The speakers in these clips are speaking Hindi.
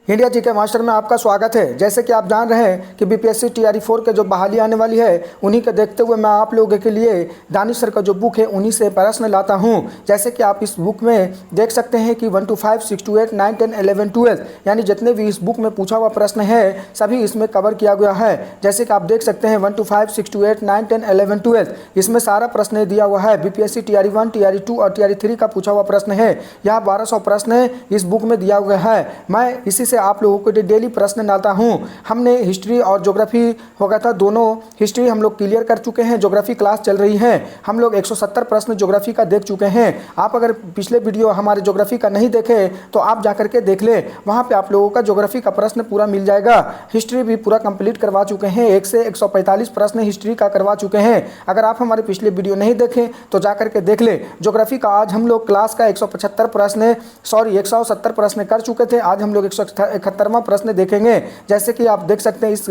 इंडिया जीके मास्टर में आपका स्वागत है। जैसे कि आप जान रहे हैं कि बीपीएससी टीआरई 4 के जो बहाली आने वाली है उन्हीं के देखते हुए मैं आप लोगों के लिए दानिश सर का जो बुक है उन्हीं से प्रश्न लाता हूं। जैसे कि आप इस बुक में देख सकते हैं कि 1 to 5, 6 to 8, 9, 10, 11, 12 यानी जितने भी इस बुक में पूछा हुआ प्रश्न है सभी इसमें कवर किया गया है। जैसे कि आप देख सकते हैं 1 to 5, 6 to 8, 9, 10, 11, 12 इसमें सारा प्रश्न दिया हुआ है। बीपीएससी टीआरई 1, टीआरई 2 और टीआरई 3 का पूछा हुआ प्रश्न है। यह 1200 प्रश्न इस बुक में दिया हुआ है। मैं इसी से आप लोगों को डेली प्रश्न डालता हूं। हमने हिस्ट्री और ज्योग्राफी हो गया था, दोनों हिस्ट्री हम लोग क्लियर कर चुके हैं। ज्योग्राफी क्लास चल रही है। हम लोग 170 प्रश्न ज्योग्राफी का देख चुके हैं। आप अगर पिछले वीडियो हमारे ज्योग्राफी का नहीं देखे तो आप जाकर के देख ले, वहां पे आप लोगों का ज्योग्राफी का प्रश्न पूरा मिल जाएगा। हिस्ट्री भी पूरा कंप्लीट करवा चुके हैं। 1 से 145 प्रश्न हिस्ट्री का करवा चुके हैं। अगर आप हमारे पिछले वीडियो नहीं देखें तो जाकर के देख ले। ज्योग्राफी का आज हम लोग क्लास का 170 प्रश्न कर चुके थे। आज हम लोग 171वां प्रश्न देखेंगे। जैसे कि आप देख सकते हैं इस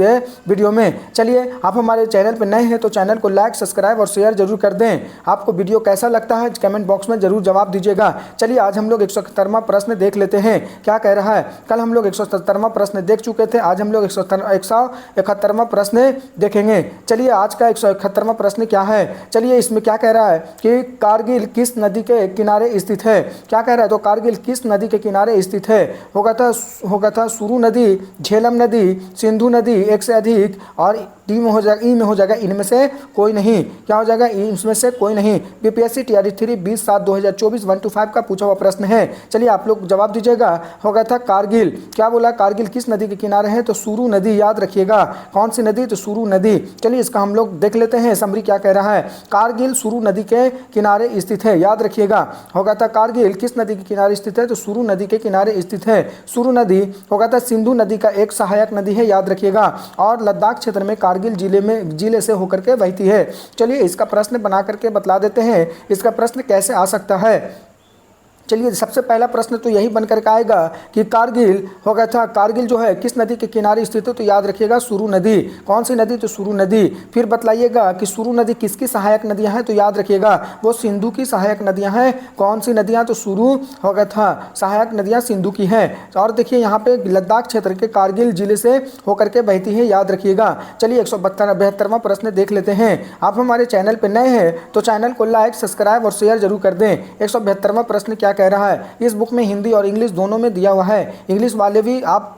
वीडियो में। चलिए, आप हमारे चैनल पर नए हैं तो चैनल को लाइक, सब्सक्राइब और शेयर जरूर कर दें। आपको वीडियो कैसा लगता है कमेंट बॉक्स में जरूर जवाब दीजिएगा। चलिए, आज हम लोग 171वां प्रश्न देख लेते हैं क्या कह रहा है। कल हम लोग 170वां प्रश्न देख चुके थे। आज हम लोग 171वां प्रश्न देखेंगे। चलिए, आज का 171वां प्रश्न क्या है। चलिए, इसमें क्या कह रहा है कि कारगिल किस नदी के किनारे स्थित है। क्या कह रहा है, तो कारगिल किस नदी के किनारे स्थित है। होगा था सुरू नदी, झेलम नदी, सिंधु नदी, एक से अधिक और डी में हो जाएगा, ई में हो जाएगा इनमें से कोई नहीं। क्या हो जाएगा, इसमें से कोई नहीं। बीपीएससी टीआरई 3 20/7/2024 1 to 5 का पूछा हुआ प्रश्न है। चलिए, आप लोग जवाब दीजिएगा। होगा था कारगिल। क्या बोला, कारगिल किस नदी के किनारे है, तो सुरू नदी। याद रखिएगा कौन सी नदी, तो सुरू नदी। चलिए, इसका हम लोग देख लेते हैं समरी क्या कह रहा है। कारगिल सुरू नदी के किनारे स्थित है। याद रखिएगा, होगा था कारगिल किस नदी के किनारे स्थित है, तो सुरू नदी के किनारे स्थित है। सुरू नदी होगा था सिंधु नदी का एक सहायक नदी है। याद रखिएगा, और लद्दाख क्षेत्र में कारगिल जिले से होकर के बहती है। चलिए, इसका प्रश्न बना करके बतला देते हैं इसका प्रश्न कैसे आ सकता है। चलिए, सबसे पहला प्रश्न तो यही बनकर के आएगा कि कारगिल हो गया था, कारगिल जो है किस नदी के किनारे स्थित है, तो याद रखिएगा सुरू नदी। कौन सी नदी, तो सुरू नदी। फिर बतलाइएगा कि सुरू नदी किसकी सहायक नदियां हैं, तो याद रखिएगा वो सिंधु की सहायक नदियां हैं। कौन सी नदियां, तो सुरू हो गया था सहायक नदियां सिंधु की हैं। और देखिए यहाँ पे लद्दाख क्षेत्र के कारगिल जिले से होकर के बहती है। याद रखिएगा। चलिए, 172वां प्रश्न देख लेते हैं। आप हमारे चैनल पर नए हैं तो चैनल को लाइक, सब्सक्राइब और शेयर जरूर कर दें। 172वां प्रश्न क्या कह रहा है। इस बुक में हिंदी और इंग्लिश दोनों में दिया हुआ है। इंग्लिश वाले भी आप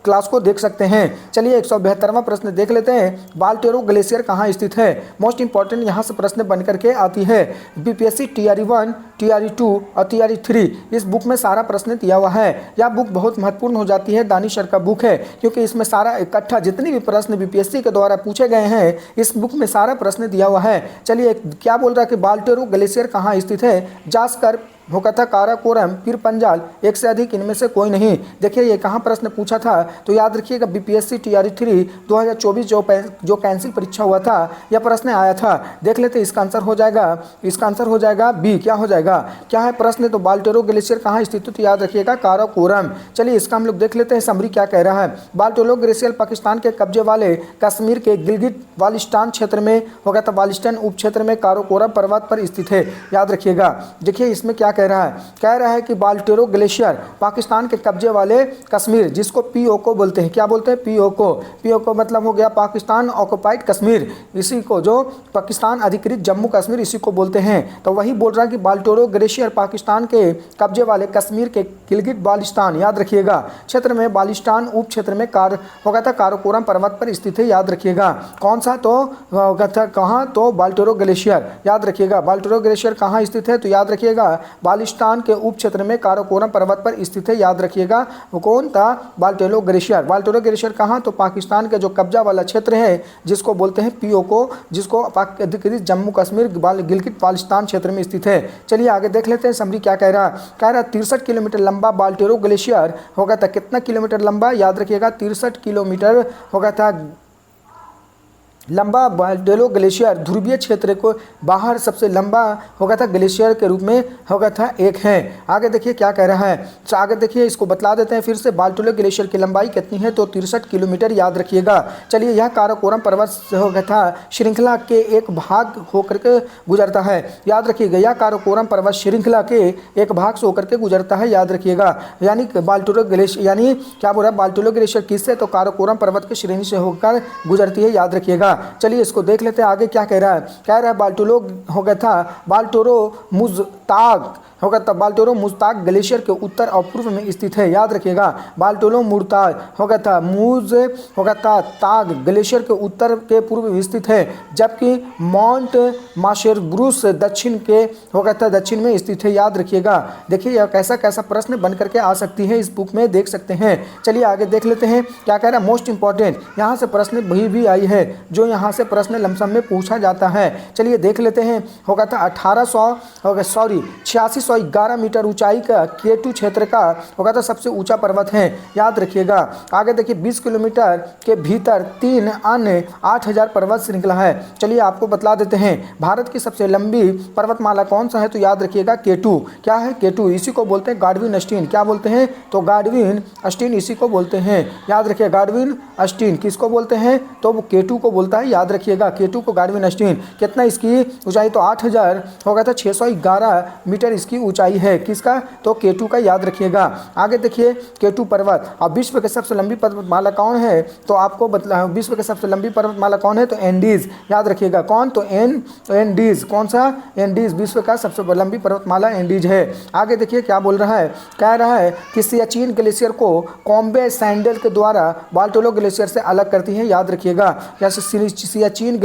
क्लास को देख सकते हैं। चलिए, 172वां प्रश्न देख लेते हैं। बाल्टेरो ग्लेशियर कहाँ स्थित है। मोस्ट इंपॉर्टेंट यहाँ से प्रश्न बन करके आती है। बीपीएससी टीआरई 1, टीआरई 2 और टीआरई 3 इस बुक में सारा प्रश्न दिया हुआ है। यह बुक बहुत महत्वपूर्ण हो जाती है, दानिश सर का बुक है, क्योंकि इसमें सारा इकट्ठा जितने भी प्रश्न बीपीएससी के द्वारा पूछे गए हैं इस बुक में सारा प्रश्न दिया हुआ है। चलिए, क्या बोल रहा है कि बाल्टेरो ग्लेशियर कहाँ स्थित है। जास्कर होगा था काराकोरम, फिर पंजाल, एक से अधिक इनमें से कोई नहीं। देखिए, ये कहाँ प्रश्न पूछा था, तो याद रखिएगा बीपीएससी टीआरई 3 2024 जो कैंसिल परीक्षा हुआ था यह प्रश्न आया था। देख लेते इसका आंसर हो जाएगा। इसका आंसर हो जाएगा बी। क्या हो जाएगा, क्या है प्रश्न, तो बाल्टेरो ग्लेशियर कहाँ स्थित है, तो याद रखिएगा काराकोरम। चलिए, इसका हम लोग देख लेते हैं समरी क्या कह रहा है। बाल्टेरो ग्लेशियर पाकिस्तान के कब्जे वाले कश्मीर के गिलगिट बाल्टिस्तान क्षेत्र में होगा था बाल्टिस्तान उप क्षेत्र में काराकोरम पर्वत पर स्थित है। याद रखिएगा। देखिए, इसमें क्या कह रहा है कि बाल्टेरो ग्लेशियर पाकिस्तान के कब्जे वाले कश्मीर, जिसको पीओको बोलते हैं। क्या बोलते हैं, पीओको मतलब हो गया पाकिस्तान ऑक्युपाइड कश्मीर। इसी को जो पाकिस्तान अधिकृत जम्मू कश्मीर इसी को बोलते हैं। तो वही बोल रहा है कि बाल्टेरो ग्लेशियर पाकिस्तान के कब्जे वाले कश्मीर के गिलगिट बाल्टिस्तान, याद रखिएगा, क्षेत्र में बाल्टिस्तान उप क्षेत्र में होगा था काराकोरम पर्वत पर स्थित है। याद रखिएगा कौन सा, तो होगा था कहाँ, तो बाल्टेरो ग्लेशियर। याद रखिएगा बाल्टेरो ग्लेशियर कहाँ स्थित है, तो याद रखिएगा बाल्टिस्तान के उप क्षेत्र में काराकोरम पर्वत पर स्थित है। याद रखिएगा वो कौन था, बाल्टेरो ग्लेशियर। बाल्टेरो ग्लेशियर कहाँ, तो पाकिस्तान के जो कब्जा वाला क्षेत्र है जिसको बोलते हैं पीओको, जिसको अधिकृत जम्मू कश्मीर गिलगिट बाल्टिस्तान क्षेत्र में स्थित है। चलिए, आगे देख लेते हैं समरी क्या कह रहा है। 63 किलोमीटर लंबा बाल्टेरो ग्लेशियर होगा था कितना किलोमीटर लंबा, याद रखिएगा 63 किलोमीटर होगा था लंबा बाल्टोलो ग्लेशियर ध्रुवीय क्षेत्र को बाहर सबसे लंबा हो गया था ग्लेशियर के रूप में हो गया था एक है। आगे देखिए क्या कह रहा है, तो आगे देखिए इसको बतला देते हैं फिर से। बाल्टोलो ग्लेशियर की लंबाई कितनी है, तो 63 किलोमीटर याद रखिएगा। चलिए यह काराकोरम पर्वत हो गया था श्रृंखला के एक भाग होकर के गुजरता है, याद रखिएगा। यह काराकोरम पर्वत श्रृंखला के एक भाग से होकर के गुजरता है, याद रखिएगा। यानी बाल्टोलो ग्लेशियर यानी क्या बोल रहा है, बाल्टोलो ग्लेशियर किससे, तो काराकोरम पर्वत की श्रेणी से होकर गुजरती है, याद रखिएगा। चलिए इसको देख लेते हैं आगे क्या कह रहा है। कह रहा है बाल्टोलो हो गया था बाल्टोरो मुज़ताग हो गया था बाल्टोरो मुज़ताग ग्लेशियर के उत्तर और पूर्व में स्थित है, याद रखिएगा। बाल्टोरो मुज़ताग हो गया था मूज हो गया था ताग ग्लेशियर के उत्तर के पूर्व में स्थित है, जबकि माउंट माशेरब्रूस दक्षिण के हो गया था दक्षिण में स्थित है, याद रखिएगा। देखिए यह कैसा कैसा प्रश्न बन करके आ सकती है, इस बुक में देख सकते हैं। चलिए आगे देख लेते हैं क्या कह रहा है। मोस्ट इंपॉर्टेंट यहाँ से प्रश्न भी आई है, जो यहाँ से प्रश्न लमसम में पूछा जाता है। चलिए देख लेते हैं। हो गया था 8611 मीटर ऊंचाई का केटू क्षेत्र का हो गया था सबसे ऊंचा पर्वत है, याद रखिएगा। आगे देखिए 20 किलोमीटर के भीतर 3 अन्य 8000 पर्वत श्रृंखला है। चलिए आपको बतला देते हैं भारत की सबसे लंबी पर्वतमाला कौन सा है, तो याद रखिएगा केटू। क्या है केटू, इसी को बोलते हैं गार्डविन अस्टीन। क्या बोलते हैं, तो गार्डविन अस्टीन इसी को बोलते हैं, याद रखिए। गार्डविन अस्टीन किसको बोलते हैं, तो वो केटू को बोलता है, याद रखिएगा। केटू को गार्डविन अस्टीन। कितना इसकी ऊंचाई, तो 8000 हो गया था 611 मीटर इसकी ऊंचाई है, किसका, तो केटू का, याद रखिएगा। आगे देखिए केटू पर्वत। अब विश्व के सबसे लंबी पर्वतमाला कौन है, तो आपको बतला विश्व के सबसे लंबी पर्वतमाला कौन है, तो एंडीज, याद रखिएगा। कौन, तो एंडीज। कौन सा, एंडीज। विश्व का सबसे लंबी पर्वतमाला एंडीज है। आगे देखिए क्या बोल रहा है, कह रहा है कि सियाचिन ग्लेशियर को कॉम्बे सैंडल के द्वारा बाल्टोलो ग्लेशियर से अलग करती है, याद रखिएगा। जैसे सियाचिन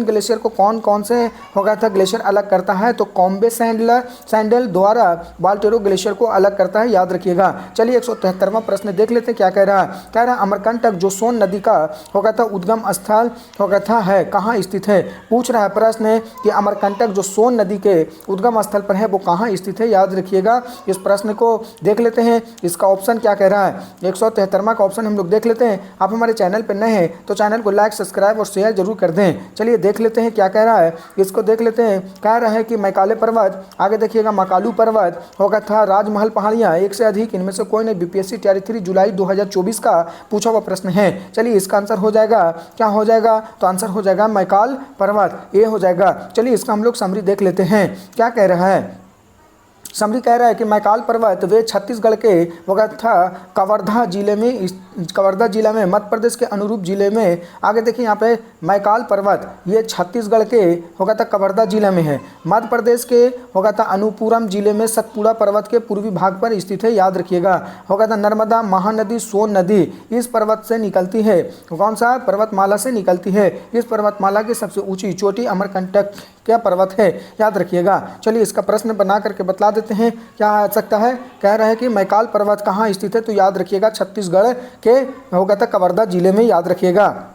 ग्लेशियर को कौन कौन से हो गया था ग्लेशियर अलग करता है, तो कॉम्बे सैंडल द्वारा बाल्टोलो ग्लेशियर को अलग करता है, याद रखिएगा। चलिए 173वां प्रश्न देख लेते हैं क्या कह रहा है। कह रहा है अमरकंटक जो सोन नदी का हो गया था उद्गम स्थल हो गया था है, कहाँ स्थित है। पूछ रहा है प्रश्न कि अमरकंटक जो सोन नदी के उद्गम स्थल पर है वो कहाँ स्थित है, याद रखिएगा। इस प्रश्न को देख लेते हैं, इसका ऑप्शन क्या कह रहा है। 173वां का ऑप्शन हम लोग देख लेते हैं। आप हमारे चैनल पर नए हैं तो चैनल को लाइक सब्सक्राइब और शेयर जरूर कर दें। चलिए देख लेते हैं क्या कह रहा है, इसको देख लेते हैं। कह रहा है कि मैकाले पर्वत, आगे देखिएगा मकालू पर्वत हो गया था राजमहल पहाड़ियाँ, एक से अधिक, इनमें से कोई नहीं। बीपीएससी तैयारी 3 जुलाई 2024 का पूछा हुआ प्रश्न है। चलिए इसका आंसर हो जाएगा, क्या हो जाएगा, तो आंसर हो जाएगा मैकाल पर्वत, ये हो जाएगा। चलिए इसका हम लोग समरी देख लेते हैं क्या कह रहा है। समरी कह रहा है कि मैकाल पर्वत वे छत्तीसगढ़ के हो गया था कवर्धा जिले में मध्य प्रदेश के अनुरूप जिले में। आगे देखिए यहाँ पे मैकाल पर्वत ये छत्तीसगढ़ के हो गया था कवर्धा जिले में है। मध्य प्रदेश के हो गया था अनूपपुरम जिले में सतपुड़ा पर्वत के पूर्वी भाग पर स्थित है, याद रखिएगा। हो गया था नर्मदा महानदी सोन नदी इस पर्वत से निकलती है, कौन सा, पर्वतमाला से निकलती है। इस पर्वतमाला की सबसे ऊँची चोटी अमरकंटक क्या पर्वत है, याद रखिएगा। चलिए इसका प्रश्न बना करके बतला देते हैं क्या आ सकता है। कह रहा है कि मैकाल पर्वत कहाँ स्थित है, तो याद रखिएगा छत्तीसगढ़ के हो गया था कवर्धा जिले में, याद रखिएगा।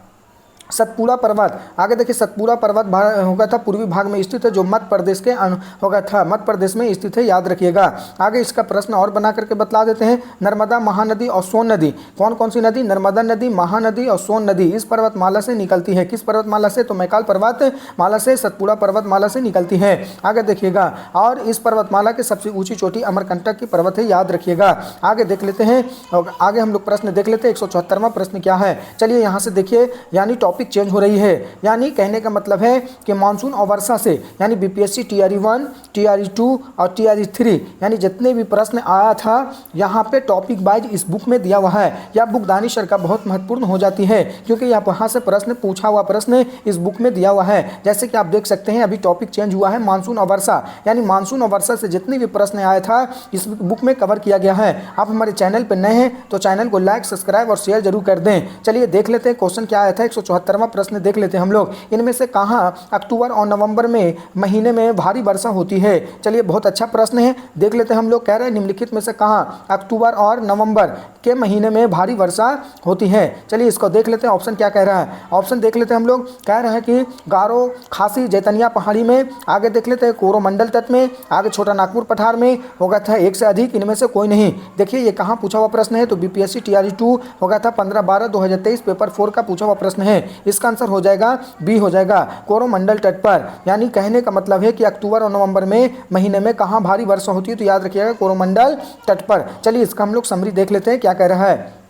सतपुड़ा पर्वत, आगे देखिए सतपुड़ा पर्वत हो गया था पूर्वी भाग में स्थित है, जो मध्य प्रदेश के हो गया था मध्य प्रदेश में स्थित है, याद रखिएगा। आगे इसका प्रश्न और बना करके बतला देते हैं। नर्मदा महानदी और सोन नदी, कौन कौन सी नदी, नर्मदा नदी, महानदी और सोन नदी इस पर्वतमाला से निकलती है, किस पर्वतमाला से, तो मैकाल पर्वतमाला से, सतपुड़ा पर्वतमाला से निकलती है। आगे देखिएगा, और इस पर्वतमाला की सबसे ऊंची चोटी अमरकंटक की पर्वत है, याद रखिएगा। आगे देख लेते हैं, आगे हम लोग प्रश्न देख लेते हैं। 174वां प्रश्न क्या है, चलिए यहाँ से देखिए, यानी टॉपिक चेंज हो रही है। यानी कहने का मतलब है कि मानसून और वर्षा से, यानी बीपीएससी टीआरई 1, टीआरई 2 और टीआरई 3 यानी जितने भी प्रश्न आया था यहाँ पे टॉपिक वाइज इस बुक में दिया हुआ है। यह बुक दानिश सर का बहुत महत्वपूर्ण हो जाती है, क्योंकि यहाँ से प्रश्न पूछा हुआ प्रश्न इस बुक में दिया हुआ है। जैसे कि आप देख सकते हैं अभी टॉपिक चेंज हुआ है, मानसून और वर्षा, यानी मानसून और वर्षा से जितने भी प्रश्न आया था इस बुक में कवर किया गया है। आप हमारे चैनल पर नए हैं तो चैनल को लाइक सब्सक्राइब और शेयर जरूर कर दें। चलिए देख लेते हैं क्वेश्चन क्या आया था। 174वां प्रश्न देख लेते हैं हम लोग। इनमें से कहाँ अक्टूबर और नवंबर में महीने में भारी वर्षा होती है। चलिए बहुत अच्छा प्रश्न है, देख लेते हैं हम लोग। कह रहे हैं निम्नलिखित में से कहाँ अक्टूबर और नवंबर के महीने में भारी वर्षा होती है। चलिए इसको देख लेते हैं, ऑप्शन क्या कह रहा है। ऑप्शन देख लेते हैं हम लोग। कह रहे हैं कि गारो खासी जैतनिया पहाड़ी में, आगे देख लेते हैं कोरोमंडल तट में, आगे छोटा नागपुर पठार में हो गया था एक से अधिक, इनमें से कोई नहीं। देखिए ये कहाँ पूछा हुआ प्रश्न है, तो बीपीएससी टीआरई 2 हो गया था 15/12/2023 पेपर 4 का पूछा हुआ प्रश्न है। इसका आंसर हो जाएगा बी हो जाएगा, कोरोमंडल तट पर। यानी कहने का मतलब है कि अक्टूबर और नवंबर में महीने में कहाँ भारी वर्षा होती है, तो याद रखिएगा कोरोमंडल तट पर। चलिए इसका हम लोग समरी देख लेते हैं क्या कह रहा है।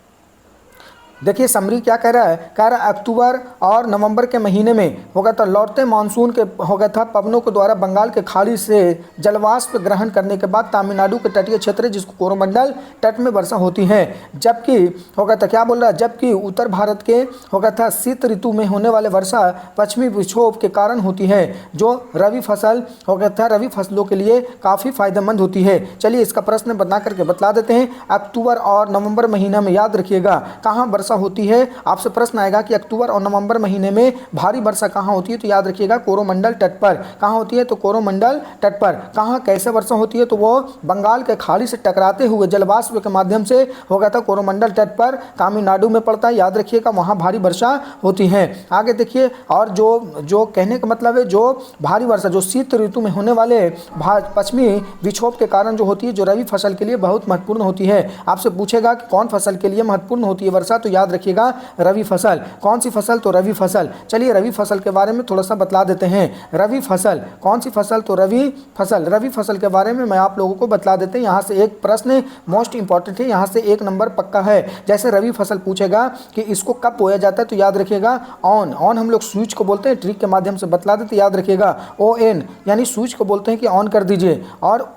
देखिए समरी क्या कह रहा है, कह रहा है अक्टूबर और नवंबर के महीने में हो गया था लौटते मानसून के हो गया था पवनों के द्वारा बंगाल के खाड़ी से जलवाष्प ग्रहण करने के बाद तमिलनाडु के तटीय क्षेत्र जिसको कोरोमंडल तट में वर्षा होती है। जबकि हो गया था क्या बोल रहा है, जबकि उत्तर भारत के हो गया था शीत ऋतु में होने वाले वर्षा पश्चिमी विक्षोभ के कारण होती है, जो रबी फसल हो गया था रबी फसलों के लिए काफ़ी फायदेमंद होती है। चलिए इसका प्रश्न बना करके बतला देते हैं। अक्टूबर और नवंबर महीना में याद रखिएगा कहाँ वर्षा होती है। आपसे प्रश्न आएगा कि अक्टूबर और नवंबर महीने में भारी वर्षा कहाँ होती है, तो याद रखिएगा कोरोमंडल तट पर। कहाँ होती है, तो कोरोमंडल तट पर। कहाँ कैसे वर्षा होती है, तो वो बंगाल के खाड़ी से टकराते हुए जलवाष्प के माध्यम से हो गया था कोरोमंडल तट पर तमिलनाडु में पड़ता है, याद रखिएगा वहाँ भारी वर्षा होती है। आगे देखिए, और जो कहने का मतलब है जो भारी वर्षा जो शीत ऋतु में होने वाले पश्चिमी विक्षोभ के कारण जो होती है, जो रबी फसल के लिए बहुत महत्वपूर्ण होती है। आपसे पूछेगा कि कौन फसल के लिए महत्वपूर्ण होती है वर्षा, तो याद रखिएगा रबी फसल। कौन सी फसल, तो रबी फसल। चलिए रबी फसल के बारे में थोड़ा सा बतला देते हैं। रबी फसल कौन सी फसल, तो रबी फसल। रबी फसल के बारे में मैं आप लोगों को बतला देते हैं। यहाँ से एक प्रश्न मोस्ट इंपॉर्टेंट है, यहाँ से 1 नंबर पक्का है। जैसे रबी फसल पूछेगा कि इसको कब बोया जाता है, तो याद रखिएगा ऑन हम लोग स्विच को बोलते हैं, ट्रिक के माध्यम से बतला देते, याद रखिएगा ON यानी स्विच को बोलते हैं कि ऑन कर दीजिए। और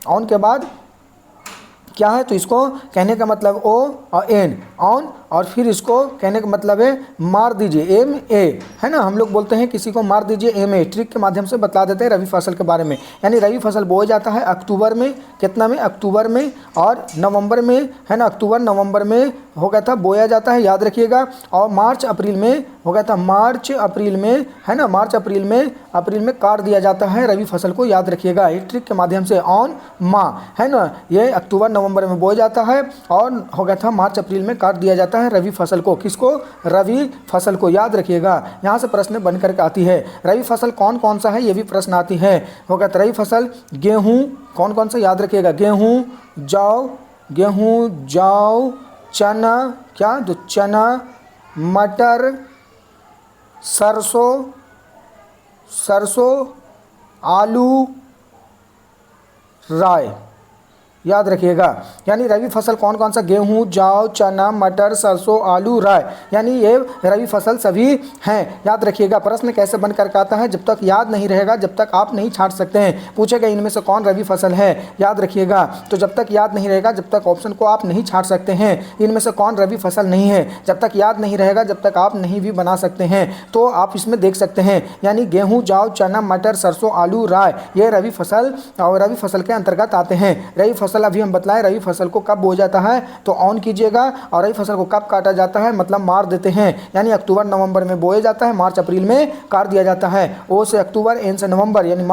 ऑन के बाद क्या है, तो इसको कहने का मतलब O और N ऑन, और फिर इसको कहने का मतलब है मार दीजिए MA, है ना। हम लोग बोलते हैं किसी को मार दीजिए MA। ट्रिक के माध्यम से बता देते हैं रबी फसल के बारे में। यानी रबी फसल बोया जाता है अक्टूबर में, कितना में, अक्टूबर में और नवंबर में, है ना। अक्टूबर नवंबर में हो गया था बोया जाता है, याद रखिएगा। और मार्च अप्रैल में हो गया था, मार्च अप्रैल में, है ना, मार्च अप्रैल में काट दिया जाता है रबी फसल को, याद रखिएगा। एक ट्रिक के माध्यम से ऑन मा, है ना, ये अक्टूबर नवंबर में बोया जाता है और हो गया था मार्च अप्रैल में काट दिया जाता है रबी फसल को। किसको, रबी फसल को, याद रखिएगा। यहाँ से प्रश्न बन करके आती है। रबी फसल कौन कौन सा है, ये भी प्रश्न आती है। हो गया रबी फसल गेहूँ कौन कौन सा, याद रखिएगा गेहूँ, जौ, चना, क्या, तो चना, मटर, सरसों, आलू, राय, याद रखिएगा। यानी रबी फसल कौन कौन सा, गेहूं, जौ, चना, मटर, सरसों, आलू, राय, यानी ये रबी फसल सभी हैं, याद रखिएगा। प्रश्न कैसे बन कर आता है, जब तक याद नहीं रहेगा जब तक आप नहीं छांट सकते हैं। पूछेगा इनमें से कौन रबी फसल है, याद रखिएगा। तो जब तक याद नहीं रहेगा जब तक ऑप्शन को आप नहीं छांट सकते हैं। इनमें से कौन रबी फसल नहीं है, जब तक याद नहीं रहेगा जब तक आप नहीं भी बना सकते हैं। तो आप इसमें देख सकते हैं, यानी गेहूँ, जौ, चना, मटर, सरसों, आलू, राय, ये रबी फसल और रबी फसल के अंतर्गत आते हैं। रबी फसल अभी हम बतलाएं रबी फसल को कब बोया जाता है, तो ऑन कीजिएगा। और रबी फसल को कब काटा जाता है, मतलब मार देते हैं। यानी अक्टूबर नवंबर में बोया जाता है, मार्च अप्रैल में काट दिया जाता है। O से अक्टूबर, N से नवंबर, यानी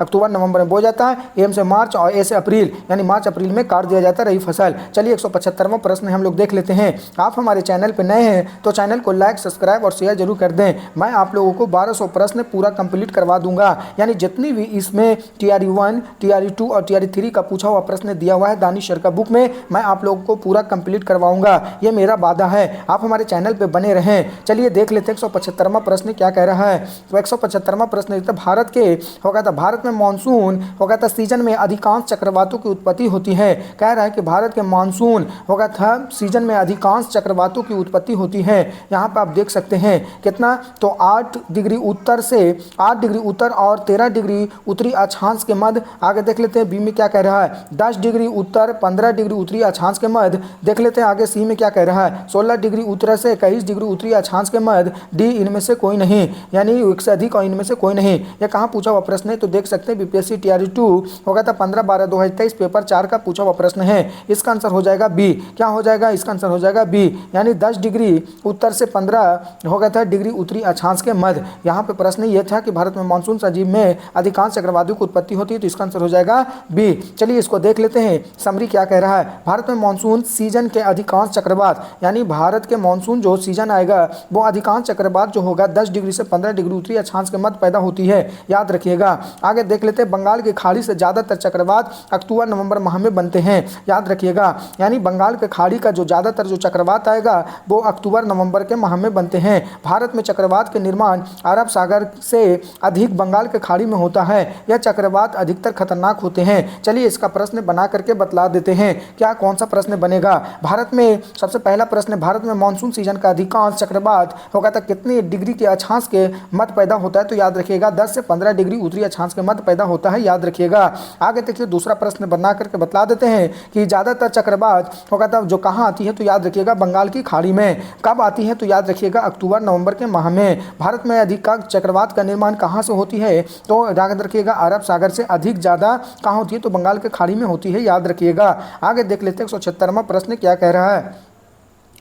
अक्टूबर नवंबर में बोया जाता है। M से मार्च और A से अप्रैल, यानी मार्च अप्रैल में काट दिया जाता है रबी फसल। चलिए 175वां प्रश्न हम लोग देख लेते हैं। आप हमारे चैनल पर नए हैं तो चैनल को लाइक, सब्सक्राइब और शेयर जरूर कर दें। मैं आप लोगों को 1200 प्रश्न पूरा कंप्लीट करवा दूंगा। यानी जितनी भी इसमें TRE 1, TRE 2 और TRE 3 का पूछा हुआ प्रश्न दिया हुआ है दानिश सर का बुक में, मैं आप लोगों को पूरा कंप्लीट करवाऊंगा, ये मेरा वादा है। आप हमारे चैनल पे बने रहें। चलिए देख लेते हैं 175वां प्रश्न क्या कह रहा है। तो 175वां प्रश्न भारत के हो गया था, भारत में मानसून हो गया था सीजन में अधिकांश चक्रवातों की उत्पत्ति होती है। कह रहा है कि भारत के मानसून हो गया था सीजन में अधिकांश चक्रवातों की उत्पत्ति होती है। यहाँ पर आप देख सकते हैं कितना, तो 8 डिग्री उत्तर से 8 डिग्री उत्तर और 13 डिग्री उत्तरी अक्षांश के मध्य। आगे देख लेते हैं बी में क्या कह रहा है, 10 डिग्री उत्तर 15 डिग्री उत्तरी अक्षांश के मध्य। देख लेते हैं आगे सी में क्या कह रहा है, 16 डिग्री उत्तर से 21 डिग्री उत्तरी अक्षांश के मध्य। डी इनमें से कोई नहीं, यानी एक से अधिक और इनमें से कोई नहीं। ये कहाँ पूछा हुआ प्रश्न है, तो देख सकते हैं BPSC TRE 2 होगा था 15/12/2023 पेपर 4 का पूछा हुआ प्रश्न है। इसका आंसर हो जाएगा बी। क्या हो जाएगा, इसका आंसर हो जाएगा बी। यानी 10 डिग्री उत्तर से 15 हो गया था डिग्री उत्तरी अक्षांश के मध्य। यहाँ पे प्रश्न ये था कि भारत में मानसून सजीव में अधिकांश चक्रवातों की उत्पत्ति होती है, तो इसका आंसर हो जाएगा बी। चलिए इसको देख लेते हैं। हैं समरी क्या कह रहा है। भारत में मानसून सीजन के अधिकांश चक्रवात, यानी भारत के मानसून जो सीजन आएगा वो अधिकांश चक्रवात जो होगा 10 डिग्री से 15 डिग्री उत्तरी अक्षांश के मध्य पैदा होती है, याद रखिएगा। आगे देख लेते हैं, बंगाल की खाड़ी से ज़्यादातर चक्रवात अक्टूबर नवंबर माह में बनते हैं, याद रखिएगा। यानी बंगाल के खाड़ी का जो ज़्यादातर जो चक्रवात आएगा वो अक्टूबर नवंबर के माह में बनते हैं। भारत में चक्रवात के निर्माण अरब सागर से अधिक बंगाल के खाड़ी में होता है। यह चक्रवात अधिकतर खतरनाक होते हैं। चलिए इसका प्रश्न बना करके बतला देते हैं, क्या कौन सा प्रश्न बनेगा। भारत में सबसे पहला प्रश्न, भारत में मानसून सीजन का अधिकांश चक्रवात होगा तो कितने डिग्री के अक्षांश के मध्य पैदा होता है, तो याद रखिएगा 10 से 15 डिग्री उत्तरी अक्षांश के मध्य पैदा होता है, याद रखिएगा। आगे देखिए दूसरा प्रश्न बना करके बतला देते हैं कि ज़्यादातर चक्रवात होगा तो जो कहाँ आती है, तो याद रखिएगा बंगाल की खाड़ी में। कब आती है, तो याद रखिएगा अक्टूबर नवंबर के माह में। भारत में अधिकांश चक्रवात का निर्माण कहाँ से होती है, तो याद रखिएगा अरब सागर से अधिक ज़्यादा कहाँ होती है, तो बंगाल के खाड़ी में होती है, याद रखिएगा। आगे देख लेते हैं 176वां प्रश्न क्या कह रहा है।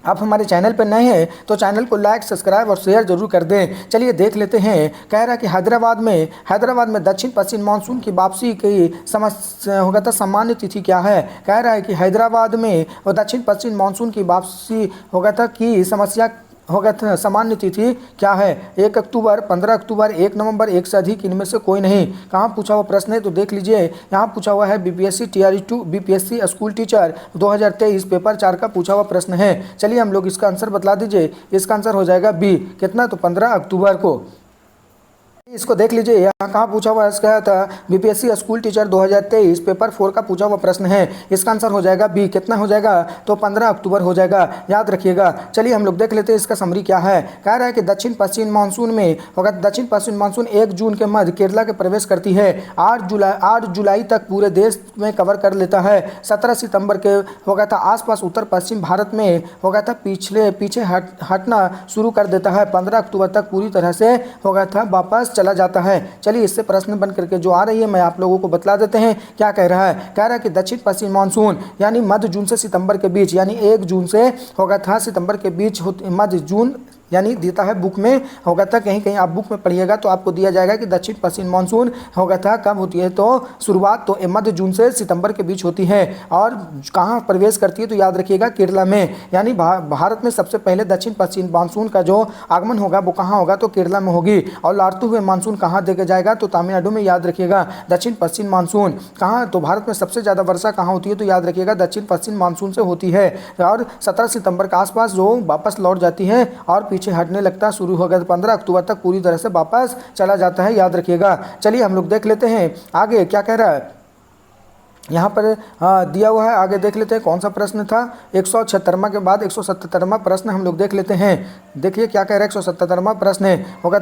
आप हमारे चैनल पर नए हैं तो चैनल को लाइक सब्सक्राइब और शेयर जरूर कर दें। चलिए देख लेते हैं, कह रहा है कि हैदराबाद में दक्षिण पश्चिम मानसून की वापसी की समस्या होगा तो सामान्य तिथि क्या है। कह रहा है कि हैदराबाद में दक्षिण पश्चिम मानसून की वापसी होगा था की समस्या होगा था सामान्य तिथि क्या है। 1 अक्टूबर, 15 अक्टूबर, 1 नवंबर, एक से अधिक, इनमें से कोई नहीं। कहाँ पूछा हुआ प्रश्न है, तो देख लीजिए यहाँ पूछा हुआ है BPSC TRE2 BPSC school teacher 2023 paper 4 का पूछा हुआ प्रश्न है। चलिए हम लोग इसका आंसर बतला दीजिए। इसका आंसर हो जाएगा बी, कितना, तो 15 अक्टूबर को। इसको देख लीजिए, यहाँ कहाँ पूछा हुआ है, इसका था बीपीएससी स्कूल टीचर 2023 पेपर 4 का पूछा हुआ प्रश्न है। इसका आंसर हो जाएगा बी, कितना हो जाएगा, तो 15 अक्टूबर हो जाएगा, याद रखिएगा। चलिए हम लोग देख लेते हैं इसका समरी क्या है। कह रहा है कि दक्षिण पश्चिम मानसून में होगा, दक्षिण पश्चिम मानसून 1 जून के मध्य केरला के प्रवेश करती है। 8 जुलाई तक पूरे देश में कवर कर लेता है। 17 सितंबर के होगा था आसपास उत्तर पश्चिम भारत में होगा था पीछे हटना शुरू कर देता है। 15 अक्टूबर तक पूरी तरह से होगा था वापस चला जाता है। चलिए इससे प्रश्न बन करके जो आ रही है मैं आप लोगों को बतला देते हैं, क्या कह रहा है। कह रहा है कि दक्षिण पश्चिम मानसून यानी मध्य जून से सितंबर के बीच, यानी 1 जून से होगा था सितंबर के बीच मध्य जून यानी देता है बुक में होगा था, कहीं कहीं आप बुक में पढ़िएगा तो आपको दिया जाएगा कि दक्षिण पश्चिम मानसून होगा था कब होती है, तो शुरुआत तो मध्य जून से सितंबर के बीच होती है। और कहाँ प्रवेश करती है, तो याद रखिएगा केरला में। यानी भारत में सबसे पहले दक्षिण पश्चिम मानसून का जो आगमन होगा वो कहाँ होगा, तो केरला में होगी। और लौटते हुए मानसून कहाँ देके जाएगा, तो तमिलनाडु में, याद रखिएगा। दक्षिण पश्चिम मानसून कहाँ, तो भारत में सबसे ज़्यादा वर्षा कहाँ होती है, तो याद रखिएगा दक्षिण पश्चिम मानसून से होती है। और 17 सितंबर के आसपास जो वापस लौट जाती है और पीछे हटने लगता शुरू हो गया, 15 अक्टूबर तक पूरी तरह से वापस चला जाता है, याद रखिएगा। चलिए हम लोग देख लेते हैं आगे क्या कह रहा है। यहाँ पर दिया हुआ है, आगे देख लेते हैं कौन सा प्रश्न था। 176वां के बाद 177वां प्रश्न हम लोग देख लेते हैं। देखिए क्या कह रहा है 177वां प्रश्न है, होगा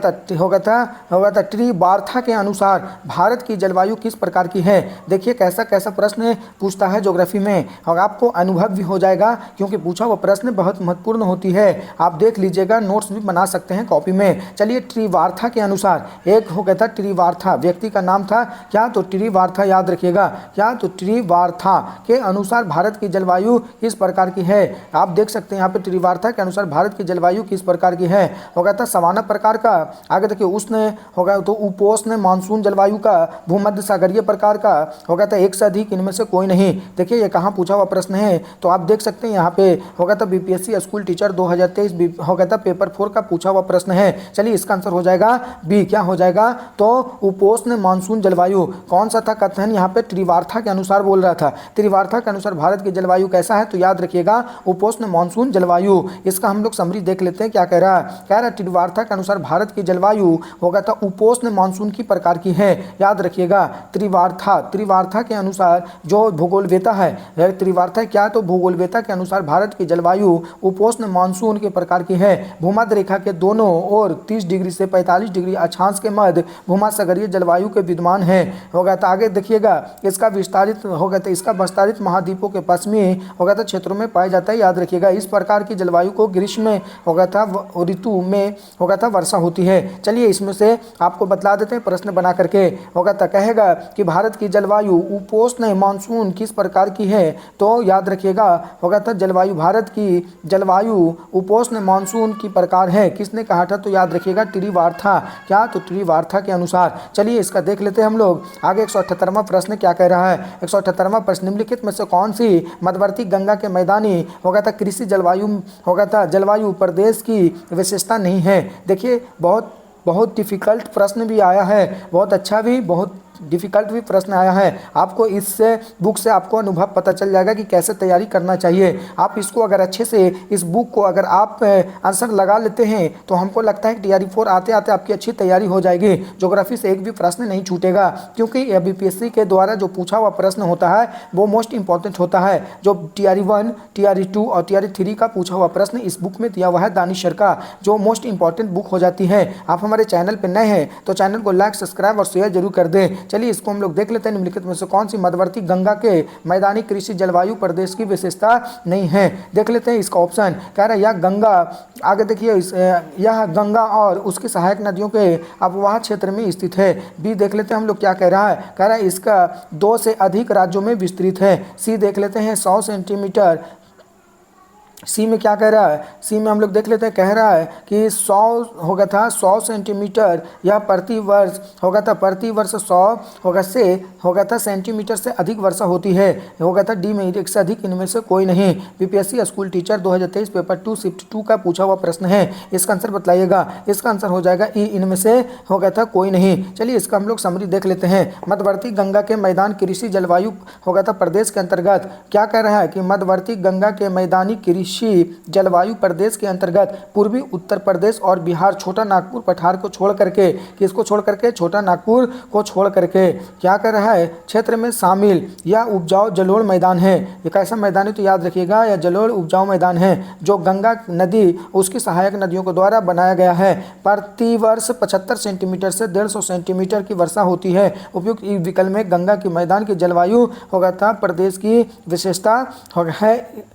था ट्री वार्था के अनुसार भारत की जलवायु किस प्रकार की है। देखिए कैसा कैसा प्रश्न पूछता है ज्योग्राफी में, और आपको अनुभव भी हो जाएगा क्योंकि पूछा हुआ प्रश्न बहुत महत्वपूर्ण होती है। आप देख लीजिएगा, नोट्स भी बना सकते हैं कॉपी में। चलिए ट्री वार्था के अनुसार, एक हो गया था ट्री वार्था, व्यक्ति का नाम था क्या, तो ट्री वार्था, याद रखिएगा क्या, तो ट्री वार्था के अनुसार भारत की जलवायु किस प्रकार की है। आप देख सकते हैं यहाँ पे ट्री वार्था के अनुसार भारत की जलवायु किस प्रकार की है। होगा था सवाना प्रकार का, आगे देखिए उष्ण होगा तो उपोष्ण मानसून जलवायु का, भूमध्य सागरीय प्रकार का, होगा था एक से अधिक, इनमें से कोई नहीं। देखिए ये कहाँ पूछा हुआ प्रश्न है, तो आप देख सकते हैं यहाँ पे होगा था बीपीएससी स्कूल टीचर 2023 होगा था पेपर 4 का पूछा हुआ प्रश्न है। चलिए इसका आंसर हो जाएगा बी, क्या हो जाएगा, तो उपोष्ण मानसून जलवायु। कौन सा था कथन यहाँ पे, ट्री वार्था के अनुसार बोल रहा था। ट्री वार्था के अनुसार भारत की जलवायु कैसा है, तो याद रखिएगा उपोष्ण मानसून जलवायु। इसका हम लोग समरी देख लेते हैं क्या कह रहा है। कह रहा है ट्री वार्था के अनुसार भारत की जलवायु होगा था उपोष्ण मानसून की प्रकार की है, याद रखिएगा। त्रिवार्था के अनुसार जो भूगोलवेता है, त्रिवार्था क्या, तो भूगोलवेता के अनुसार भारत की जलवायु उपोष्ण मानसून के प्रकार की है। भूमध्य रेखा के दोनों ओर 30 डिग्री से 45 डिग्री अक्षांश के मध्य भूमध्यसागरीय जलवायु के विद्यमान है। होगा तो आगे देखिएगा इसका विस्तारित होगा तो इसका विस्तारित महाद्वीपों के पश्चिमी होगा तो क्षेत्रों में पाया जाता है, याद रखिएगा। इस प्रकार की जलवायु को ग्रीष्म में होगा था ऋतु में होगा था वर्षा होती है। चलिए इसमें से आपको बतला देते हैं प्रश्न बना करके। होगा तो कहेगा कि भारत की जलवायु उपोष्ण मानसून किस प्रकार की है, तो याद रखिएगा होगा था जलवायु, भारत की जलवायु उपोष्ण मानसून की प्रकार है। किसने कहा था, तो याद रखिएगा ट्री वार्था, क्या, तो ट्री वार्था के अनुसार। चलिए इसका देख लेते हैं हम लोग आगे। 178वां प्रश्न क्या कह रहा है। 178वां प्रश्न, निम्नलिखित में से कौन सी मध्यवर्ती गंगा के मैदानी हो गया था कृषि जलवायु हो गया था जलवायु प्रदेश की विशेषता नहीं है। देखिए बहुत डिफ़िकल्ट प्रश्न भी आया है, बहुत अच्छा भी, बहुत डिफ़िकल्ट भी प्रश्न आया है। आपको इससे बुक से आपको अनुभव पता चल जाएगा कि कैसे तैयारी करना चाहिए। आप इसको अगर अच्छे से इस बुक को अगर आप आंसर लगा लेते हैं तो हमको लगता है कि TRE 4 आते आते आपकी अच्छी तैयारी हो जाएगी। ज्योग्राफी से एक भी प्रश्न नहीं छूटेगा, क्योंकि BPSC के द्वारा जो पूछा हुआ प्रश्न होता है वो मोस्ट इंपॉर्टेंट होता है। जो TRE 1, TRE 2 और TRE 3 का पूछा हुआ प्रश्न इस बुक में दिया हुआ है, दानिशर का, जो मोस्ट इंपॉर्टेंट बुक हो जाती है। आप हमारे चैनल पर नए हैं तो चैनल को लाइक, सब्सक्राइब और शेयर जरूर कर दें। चलिए इसको हम लोग देख लेते हैं, निम्नलिखित में से कौन सी मध्यवर्ती गंगा के मैदानी कृषि जलवायु प्रदेश की विशेषता नहीं है। देख लेते हैं इसका ऑप्शन, कह रहा है यह गंगा, आगे देखिए यह गंगा और उसकी सहायक नदियों के अपवाह क्षेत्र में स्थित है। बी देख लेते हैं हम लोग क्या कह रहा है, कह रहा है इसका 2 से अधिक राज्यों में विस्तृत है। सी देख लेते हैं 100 सेंटीमीटर। सी में क्या कह रहा है, सी में हम लोग देख लेते हैं, कह रहा है कि 100 हो गया था 100 सेंटीमीटर या प्रति वर्ष हो गया था, प्रति वर्ष 100 होगा से हो गया था सेंटीमीटर से अधिक वर्षा होती है। हो गया था डी में एक से अधिक इनमें से कोई नहीं। BPSC school teacher 2023 paper 2 shift 2 का पूछा हुआ प्रश्न है। इसका आंसर बताइएगा। इसका आंसर हो जाएगा ई, इनमें से हो गया था कोई नहीं। चलिए इसका हम लोग समरी देख लेते हैं। मध्यवर्ती गंगा के मैदान कृषि जलवायु हो गया था प्रदेश के अंतर्गत क्या कह रहा है कि मध्यवर्ती गंगा के मैदानी कृषि जलवायु प्रदेश के अंतर्गत पूर्वी उत्तर प्रदेश और बिहार, छोटा नागपुर पठार को छोड़ करके, किसको छोड़ करके, छोटा नागपुर को छोड़ करके क्या कर रहा है, क्षेत्र में शामिल या उपजाऊ जलोढ़ मैदान है। ये कैसा मैदान है तो याद रखिएगा, यह जलोढ़ उपजाऊ मैदान है जो गंगा नदी उसकी सहायक नदियों के द्वारा बनाया गया है। प्रति वर्ष 75 सेंटीमीटर से 150 सेंटीमीटर की वर्षा होती है। उपयुक्त विकल्प में गंगा के मैदान की जलवायु होगा था प्रदेश की विशेषता है,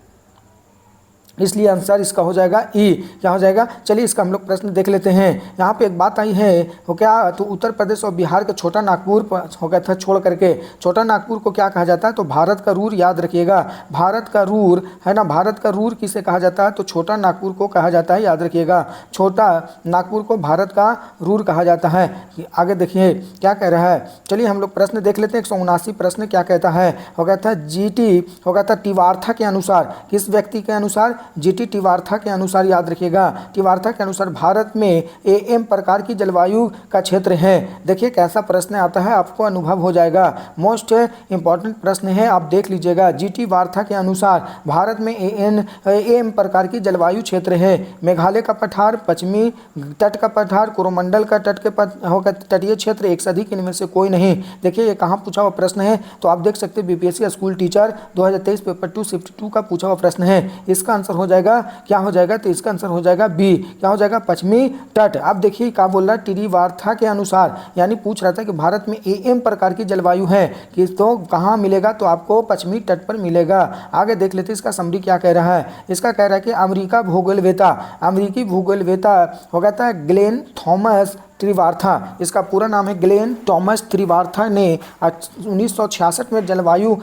इसलिए आंसर इसका हो जाएगा ई। क्या हो जाएगा, चलिए इसका हम लोग प्रश्न देख लेते हैं। यहाँ पे एक बात आई है वो क्या, तो उत्तर प्रदेश और बिहार के छोटा नागपुर हो गया था छोड़ करके, छोटा नागपुर को क्या कहा जाता है तो भारत का रूर, याद रखिएगा भारत का रूर है ना, भारत का रूर किसे कहा जाता है तो छोटा नागपुर को कहा जाता है, याद रखिएगा छोटा नागपुर को भारत का रूर कहा जाता है। आगे देखिए क्या कह रहा है, चलिए हम लोग प्रश्न देख लेते हैं। 179 प्रश्न क्या कहता है, हो गया था GT हो गया था टिवार्था के अनुसार, किस व्यक्ति के अनुसार, GT टिवार्था के अनुसार, याद रखिएगा टिवार्था के अनुसार भारत में AM प्रकार की जलवायु का क्षेत्र है। देखिए कैसा प्रश्न आता है, आपको अनुभव हो जाएगा, मोस्ट इंपॉर्टेंट प्रश्न है, आप देख लीजिएगा। GT वार्था के अनुसार भारत में AM प्रकार की जलवायु क्षेत्र है। मेघालय का पठार, पश्चिमी तट का पठार, कोरोमंडल का तट के होगा तटीय क्षेत्र, एक से अधिक इनमें से कोई नहीं। देखिए ये कहाँ पूछा हुआ प्रश्न है तो आप देख सकते हैं BPSC school teacher 2023 paper 2 shift 2 का पूछा हुआ प्रश्न है। इसका आंसर हो जाएगा, क्या हो जाएगा तो इसका आंसर हो जाएगा बी। क्या हो जाएगा, पश्चिमी तट। अब देखिए क्या बोल रहा है, टिरिवार्था के अनुसार, यानी पूछ रहा था कि भारत में AM प्रकार की जलवायु है कि तो कहाँ मिलेगा तो आपको पश्चिमी तट पर मिलेगा। आगे देख लेते इसका समरी क्या कह रहा है। इसका कह रहा है कि अमेरिकी भूगोलवेता हो गया था ग्लेन थॉमस त्रिवार्था, इसका पूरा नाम है ग्लेन थॉमस त्रिवार्था ने 1966 में जलवायु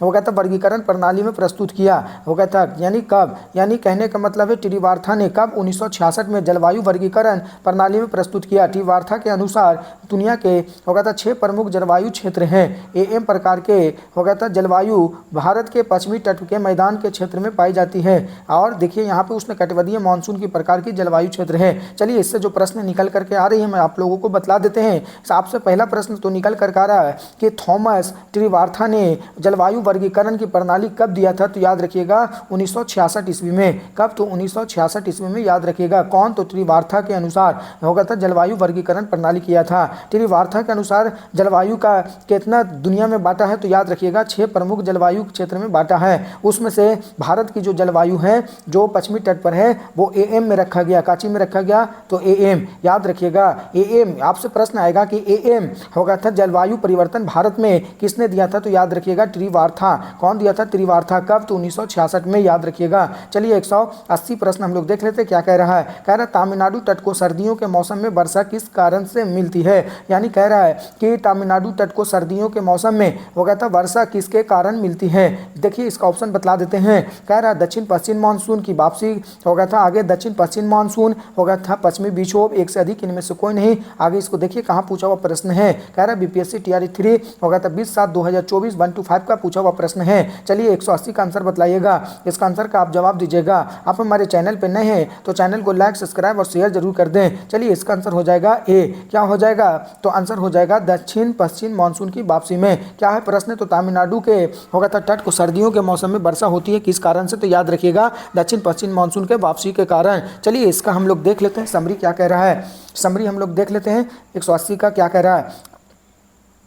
हो गया था वर्गीकरण प्रणाली में प्रस्तुत किया। हो गया था यानी कब, यानी कहने का मतलब है त्रिवार्था ने कब 1966 में जलवायु वर्गीकरण प्रणाली में प्रस्तुत किया। त्रिवार्था के अनुसार दुनिया के हो गया था 6 प्रमुख जलवायु क्षेत्र हैं। AM प्रकार के हो गया था जलवायु भारत के पश्चिमी तट के मैदान के क्षेत्र में पाई जाती है। और देखिए यहाँ पे उष्णकटिबंधीय मानसून की प्रकार की जलवायु क्षेत्र है। चलिए इससे जो प्रश्न निकल करके आ रही है मैं आप लोगों को बतला देते हैं। आपसे पहला प्रश्न तो निकल करके आ रहा है कि थॉमस त्रिवार्था ने जलवायु वर्गीकरण की प्रणाली कब दिया था, तो याद रखिएगा 1966 ईस्वी में। कब, तो 1966 ईस्वी में, याद रखिएगा। कौन, तो त्रिवार्था के अनुसार होगा था जलवायु वर्गीकरण प्रणाली किया था। त्रिवार्था के अनुसार जलवायु का कितना दुनिया में बांटा है, तो याद रखिएगा 6 प्रमुख जलवायु क्षेत्र में बांटा है। उसमें से भारत की जो जलवायु है जो पश्चिमी तट पर है वो AM में रखा गया, काची में रखा गया तो AM, याद रखिएगा AM। आपसे प्रश्न आएगा कि AM होगा था जलवायु परिवर्तन भारत में किसने दिया था, तो याद रखिएगा त्रिवार्था। कौन दिया था, त्रिवार्था। कब, तो 1966 में, याद रखिएगा। चलिए 180 प्रश्न हम लोग देख लेते हैं क्या कह रहा है। कह रहा है तमिलनाडु तट को सर्दियों के मौसम में वर्षा किस कारण से मिलती है, यानी कह रहा है कि तमिलनाडु तट को सर्दियों के मौसम में हो गया था वर्षा किसके कारण मिलती है। देखिए इसका ऑप्शन बतला देते हैं। कह रहा है दक्षिण पश्चिम मानसून की वापसी हो गया था, आगे दक्षिण पश्चिम मानसून हो गया था, पश्चिमी विक्षोभ, एक से अधिक इनमें से कोई नहीं। आगे इसको देखिए कहाँ पूछा हुआ प्रश्न है, कह रहा है बीपीएससी टीआरई 3 होगा तो 20/7/2024 1 to 5 का पूछा हुआ प्रश्न है। चलिए 180 का आंसर बतलाइएगा, इसका आंसर का आप जवाब दीजिएगा। आप हमारे चैनल पर नए हैं तो चैनल को लाइक सब्सक्राइब और शेयर जरूर कर दें। चलिए इसका आंसर हो जाएगा ए। क्या हो जाएगा, तो आंसर हो जाएगा दक्षिण पश्चिम मानसून की वापसी में। क्या है प्रश्न, तो तमिलनाडु के होगा तो तट को सर्दियों के मौसम में वर्षा होती है, किस कारण से, तो याद रखिएगा दक्षिण पश्चिम मानसून के वापसी के कारण। चलिए इसका हम लोग देख लेते हैं समरी क्या कह रहा है। समरी हम लोग देख लेते हैं 180 का क्या कह रहा है,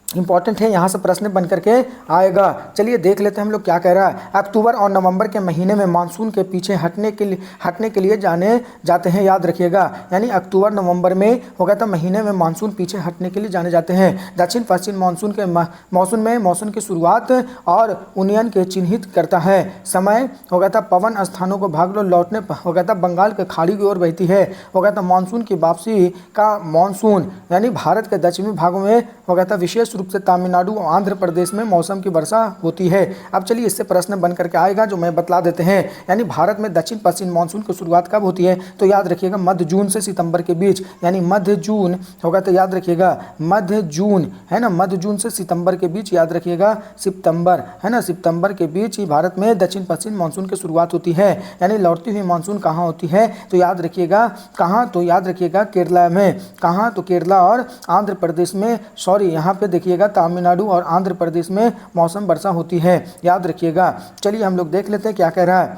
इंपॉर्टेंट है, यहाँ से प्रश्न बन करके आएगा। चलिए देख लेते हैं हम लोग क्या कह रहा है। अक्टूबर और नवंबर के महीने में मानसून के पीछे हटने के लिए जाने जाते हैं, याद रखिएगा। यानी अक्टूबर नवंबर में होगा तो महीने में मानसून पीछे हटने के लिए जाने जाते हैं। दक्षिण पश्चिम मानसून के मौसम में मौसम की शुरुआत और उन्नयन के चिन्हित करता है। समय होगा तो पवन स्थानों को भाग लो लौटने होगा तो बंगाल के खाड़ी की ओर बहती है। होगा तो मानसून की वापसी का मानसून यानी भारत के दक्षिणी भागों में होगा तो विशेष रूप से तमिलनाडु और आंध्र प्रदेश में मौसम की वर्षा होती है। अब चलिए इससे प्रश्न बन करके आएगा जो मैं बतला देते हैं। यानी भारत में दक्षिण पश्चिम मानसून की शुरुआत कब होती है, तो याद रखिएगा मध्य जून से सितंबर के बीच, यानी मध्य जून होगा तो याद रखिएगा मध्य जून है ना, मध्य जून से सितंबर के बीच, याद रखिएगा सितंबर है ना, सितंबर के बीच ही भारत में दक्षिण पश्चिम मानसून की शुरुआत होती है। यानी लौटती हुई मानसून कहाँ होती है, तो याद रखिएगा कहाँ, तो याद रखिएगा केरला में। कहाँ, तो केरला और आंध्र प्रदेश में, सॉरी यहाँ पे देखिएगा तमिलनाडु और आंध्र प्रदेश में मौसम वर्षा होती है, याद रखिएगा। चलिए हम लोग देख लेते हैं क्या कह रहा है,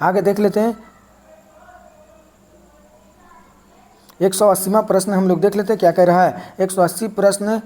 आगे देख लेते हैं। 180वां प्रश्न हम लोग देख लेते हैं क्या कह रहा है। 180 प्रश्न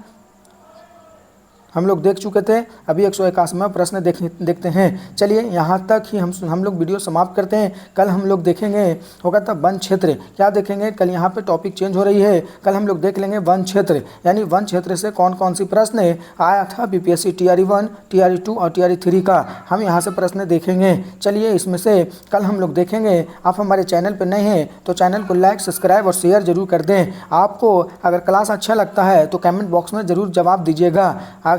हम लोग देख चुके थे, अभी 181वां प्रश्न देखते हैं। चलिए यहाँ तक ही हम लोग वीडियो समाप्त करते हैं। कल हम लोग देखेंगे होगा तो वन क्षेत्र, क्या देखेंगे, कल यहाँ पे टॉपिक चेंज हो रही है। कल हम लोग देख लेंगे वन क्षेत्र, यानी वन क्षेत्र से कौन कौन सी प्रश्न आया था बीपीएससी टीआरई 1, टीआरई 2 और टीआरई 3 का, हम यहाँ से प्रश्न देखेंगे। चलिए इसमें से कल हम लोग देखेंगे। आप हमारे चैनल पर नए हैं तो चैनल को लाइक सब्सक्राइब और शेयर जरूर कर दें। आपको अगर क्लास अच्छा लगता है तो कमेंट बॉक्स में ज़रूर जवाब दीजिएगा।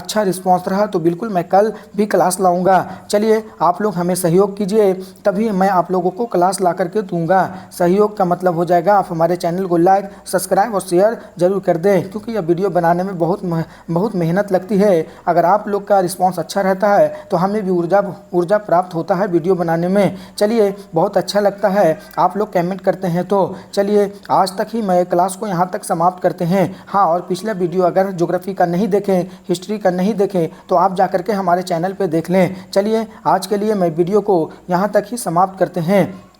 अच्छा रिस्पांस रहा तो बिल्कुल मैं कल भी क्लास लाऊंगा। चलिए आप लोग हमें सहयोग कीजिए, तभी मैं आप लोगों को क्लास ला करके दूंगा। सहयोग का मतलब हो जाएगा आप हमारे चैनल को लाइक सब्सक्राइब और शेयर जरूर कर दें, क्योंकि यह वीडियो बनाने में बहुत मेहनत लगती है। अगर आप लोग का रिस्पांस अच्छा रहता है तो हमें भी ऊर्जा प्राप्त होता है वीडियो बनाने में। चलिए बहुत अच्छा लगता है आप लोग कमेंट करते हैं। तो चलिए आज तक ही मैं क्लास को यहाँ तक समाप्त करते हैं। हाँ, और पिछला वीडियो अगर ज्योग्राफी का नहीं देखें, हिस्ट्री का नहीं देखें तो आप जाकर के हमारे चैनल पे देख लें। चलिए आज के लिए मैं वीडियो को यहाँ तक ही समाप्त करते हैं।